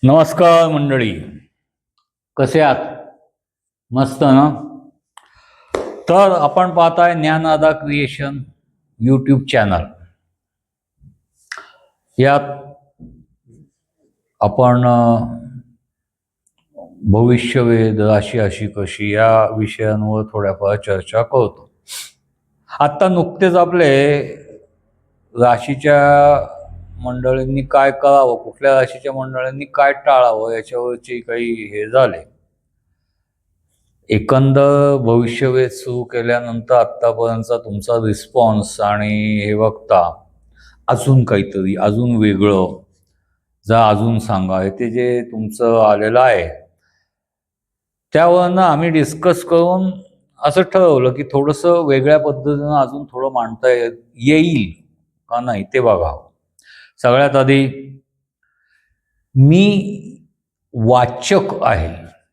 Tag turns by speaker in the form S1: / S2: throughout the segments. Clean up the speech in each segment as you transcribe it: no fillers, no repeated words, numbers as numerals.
S1: नमस्कार मंडळी, कसे आहात? मस्त ना. तर आपण पाहताय ज्ञानदादा क्रिएशन यूट्यूब चॅनल. यात आपण भविष्यवेध, राशी अशी कशी या विषयांवर थोड्याफार चर्चा करतो. आत्ता नुकतेच आपले राशीच्या मंडळींनी काय करावं, कुठल्या राशीच्या मंडळींनी काय टाळावं याच्यावरची काही हे झाले. एकंदर भविष्यवेध सुरू केल्यानंतर आत्तापर्यंतचा तुमचा रिस्पॉन्स आणि हे बघता अजून काहीतरी अजून वेगळं जा अजून सांगा हे ते जे तुमचं आलेलं आहे त्यावरनं आम्ही डिस्कस करून असं ठरवलं की थोडंसं वेगळ्या पद्धतीनं अजून थोडं मांडता येईल का नाही ते बघावं. सगळ्यात आधी मी वाचक आहे,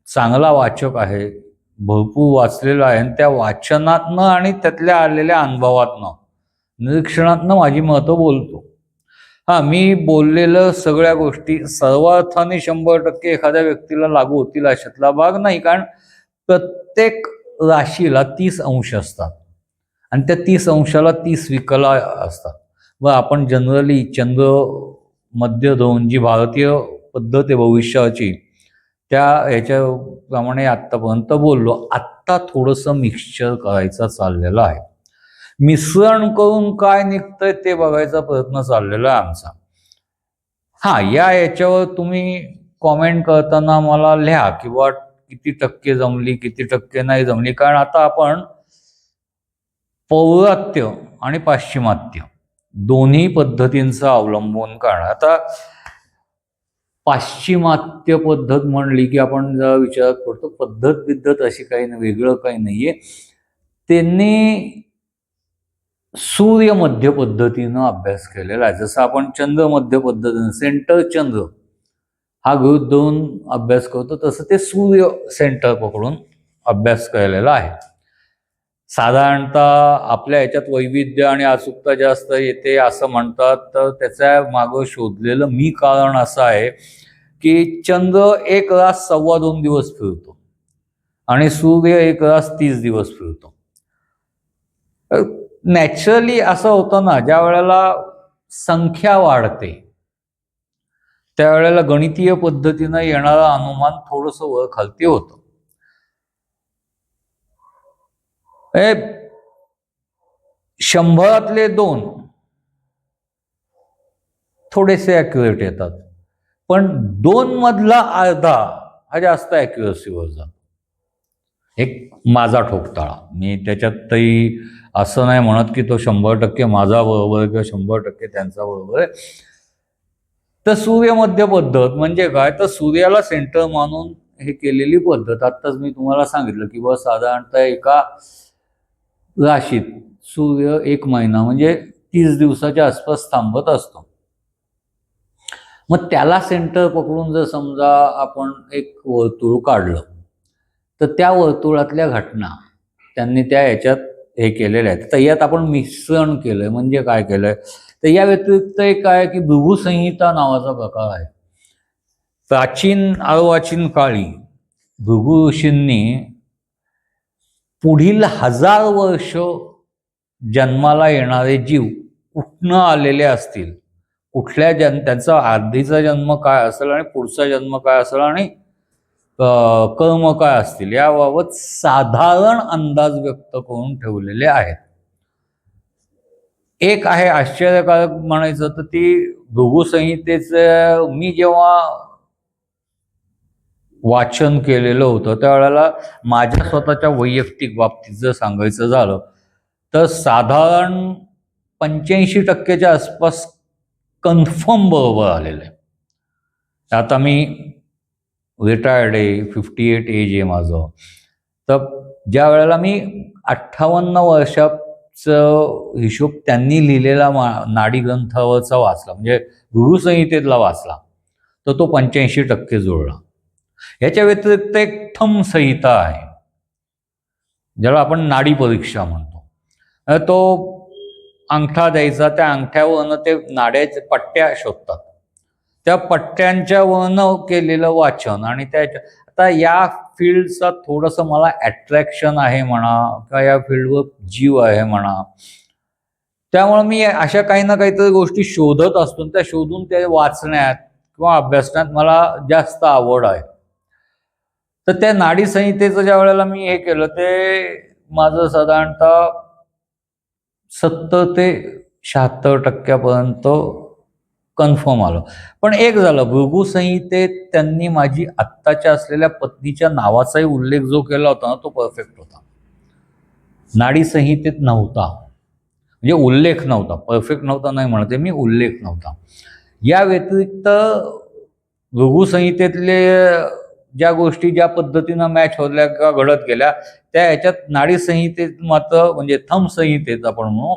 S1: चांगला वाचक आहे, भरपूर वाचलेलं आहे आणि त्या वाचनातनं आणि त्यातल्या आलेल्या अनुभवातनं निरीक्षणातनं माझी मतं बोलतो. मी बोललेलं सगळ्या गोष्टी सर्वार्थाने 100% एखाद्या व्यक्तीला लागू होतील अशातला भाग नाही, कारण प्रत्येक राशीला 30 अंश असतात आणि त्या 30 अंशाला 30 विकला असतात. व आपण जनरली चंद्र मध्य धरून जी भारतीय पद्धत आहे भविष्याची त्या ह्याच्याप्रमाणे आत्तापर्यंत बोललो. आत्ता थोडंसं मिक्सचर करायचं चाललेलं आहे. मिश्रण करून काय निघतंय ते बघायचा प्रयत्न चाललेला आहे आमचा. याच्यावर तुम्ही कॉमेंट करताना मला लिहा किंवा किती टक्के जमली किती टक्के नाही जमली, कारण आता आपण पौरात्य आणि पाश्चिमात्य दोन्ही पद्धतींचा अवलंबून करणार. आता पाश्चिमात्य पद्धत म्हणली की आपण जरा विचारात पडतो, पद्धत अशी काही नाही, वेगळं काही नाहीये. त्यांनी सूर्य मध्य पद्धतीनं अभ्यास केलेला आहे. जसं आपण चंद्र मध्य पद्धतीनं सेंटर चंद्र हा गृहीत धरून अभ्यास करतो, तसं ते सूर्य सेंटर पकडून अभ्यास केलेला आहे. साधारणतः आपल्या याच्यात वैविध्य आणि अचूकता जास्त येते असं म्हणतात, तर त्याच्या मागं शोधलेलं मी कारण असं आहे की चंद्र 1 रास 2.25 दिवस फिरतो आणि सूर्य 1 रास 30 दिवस फिरतो. नॅचरली असं होतं ना, ज्या वेळेला संख्या वाढते त्यावेळेला गणितीय पद्धतीनं येणारा अनुमान थोडंसं वर खालती होतं. 100तले 2 थोडेसे ॲक्युरेट येतात, पण 2 मधला अर्धा हा जास्त ॲक्युरसीवर जातो. एक माझा ठोकताळा. मी त्याच्यातही असं नाही म्हणत की तो 100% माझा बरोबर किंवा 100% त्यांचा बरोबर आहे. तर सूर्यमध्य पद्धत म्हणजे काय, तर सूर्याला सेंटर मानून हे केलेली पद्धत. आत्ताच मी तुम्हाला सांगितलं की बस साधारणतः एका राशीत सूर्य 1 महिना म्हणजे 30 दिवसाच्या आसपास थांबत असतो. मग त्याला सेंटर पकडून जर समजा आपण एक वर्तुळ काढलं तर त्या वर्तुळातल्या घटना त्यांनी त्या ह्याच्यात हे केलेल्या आहेत. तर यात आपण मिश्रण केलंय. म्हणजे काय केलंय, तर या व्यतिरिक्त एक आहे की भृगुसंहिता नावाचा प्रकार आहे. प्राचीन अर्वाचीन काळी भृगु ऋषींनी पुढील 1000 वर्ष जन्माला येणारे जीव कुठनं आलेले असतील, कुठल्या त्यांचा आधीचा जन्म काय असेल आणि पुढचा जन्म काय असेल आणि कर्म काय असतील याबाबत साधारण अंदाज व्यक्त करून ठेवलेले आहेत. एक आहे आश्चर्यकारक म्हणायचं तर ती भृगुसंहितेचं मी जेव्हा वाचन केलेलं होतं त्यावेळेला माझ्या स्वतःच्या वैयक्तिक बाबतीत जर सांगायचं झालं तर साधारण 85% आसपास कन्फर्म बरोबर आलेलं आहे. आता मी रिटायर्ड आहे, 58 एज आहे माझं. तर ज्या वेळेला मी 58 वर्षाचं हिशोब त्यांनी लिहिलेला नाडी ग्रंथावरचा वाचला, म्हणजे भृगुसंहितेतला वाचला, तर तो 85% जुळला. ह्याच्या व्यतिरिक्त एक थंब संहिता आहे ज्याला आपण नाडी परीक्षा म्हणतो. तो अंगठा द्यायचा, त्या अंगठ्यावरनं ते नाड्याच्या पट्ट्या शोधतात. त्या पट्ट्यांच्या वरनं केलेलं वाचन आणि त्याच्या आता या फील्डचा थोडंसं मला अट्रॅक्शन आहे म्हणा किंवा या फील्डवर जीव आहे म्हणा, त्यामुळे मी अशा काही ना काहीतरी गोष्टी शोधत असतो, त्या शोधून ते वाचण्यात किंवा अभ्यासण्यात मला जास्त आवड आहे. तर त्या नाडी संहितेचं ज्या वेळेला मी हे केलं ते माझं साधारणतः 70 ते 76% कन्फर्म आलं. पण एक झालं, भृगु संहितेत त्यांनी माझी आत्ताच्या असलेल्या पत्नीच्या नावाचाही उल्लेख जो केला होता ना, तो परफेक्ट होता. नाडी संहितेत नव्हता, म्हणजे उल्लेख नव्हता. परफेक्ट नव्हता नाही म्हणते मी, उल्लेख नव्हता. या व्यतिरिक्त भृगु संहितेतले ज्या गोष्टी ज्या पद्धतीनं मॅच होल्या किंवा घडत गेल्या, त्या ह्याच्यात नाडी संहितेत मात्र म्हणजे थंब संहितेत आपण म्हणू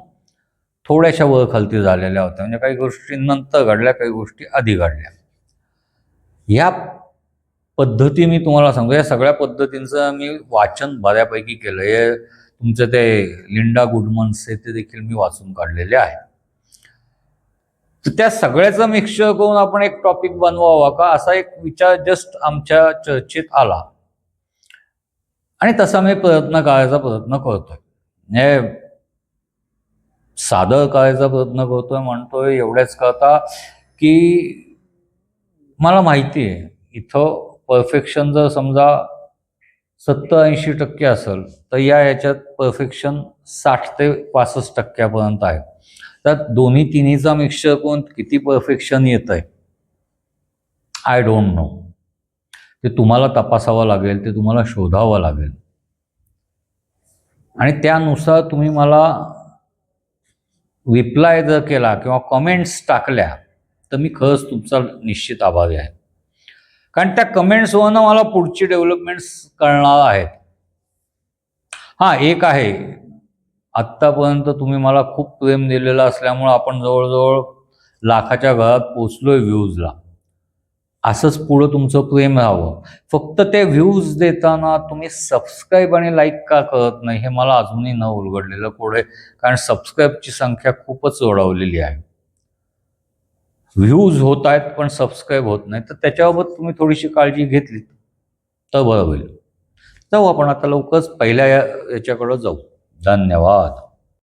S1: थोड्याशा वर खालती झालेल्या होत्या. म्हणजे काही गोष्टी नंतर घडल्या, काही गोष्टी आधी घडल्या. ह्या पद्धती मी तुम्हाला सांगतो, या सगळ्या पद्धतींचं मी वाचन बऱ्यापैकी केलं. हे तुमचं ते लिंडा गुडमन्स ते देखील मी वाचून काढलेले आहे. तर त्या सगळ्याचं मिक्सचर करून आपण एक टॉपिक बनवावा का, असा एक विचार जस्ट आमच्या चर्चेत आला आणि तसा मी प्रयत्न करतोय. म्हणजे सादर करायचा प्रयत्न करतोय म्हणतोय एवढ्याच करता की मला माहिती आहे इथं परफेक्शन जर समजा 70-80% असेल तर याच्यात परफेक्शन 60 ते 65% आहे. तर दोन्ही तिन्हीचा मिक्सचर करून किती परफेक्शन येत आहे आय डोंट नो. ते तुम्हाला तपासावं लागेल, ते तुम्हाला शोधावं लागेल आणि त्यानुसार तुम्ही मला रिप्लाय जर केला किंवा कमेंट्स टाकल्या तर मी खरंच तुमचा निश्चित आभारी आहे. कारण त्या कमेंट्सवरनं मला पुढची डेव्हलपमेंट्स कळणार आहेत. हां, एक आहे, आत्तापर्यंत तुम्ही मला खूप प्रेम दिलेलं असल्यामुळं आपण जवळजवळ लाखाच्या घरात पोचलोय व्ह्यूजला. असंच पुढं तुमचं प्रेम राहावं. फक्त ते व्ह्यूज देताना तुम्ही सबस्क्राईब आणि लाईक का करत नाही हे मला अजूनही न उलगडलेलं कोड आहे. कारण सबस्क्राईबची संख्या खूपच ओढावलेली आहे. व्ह्यूज होत आहेत पण सबस्क्राईब होत नाही. तर त्याच्याबाबत तुम्ही थोडीशी काळजी घेतली तर बरं होईल. जाऊ आपण आता लवकरच पहिल्या याच्याकडं जाऊ. धन्यवाद.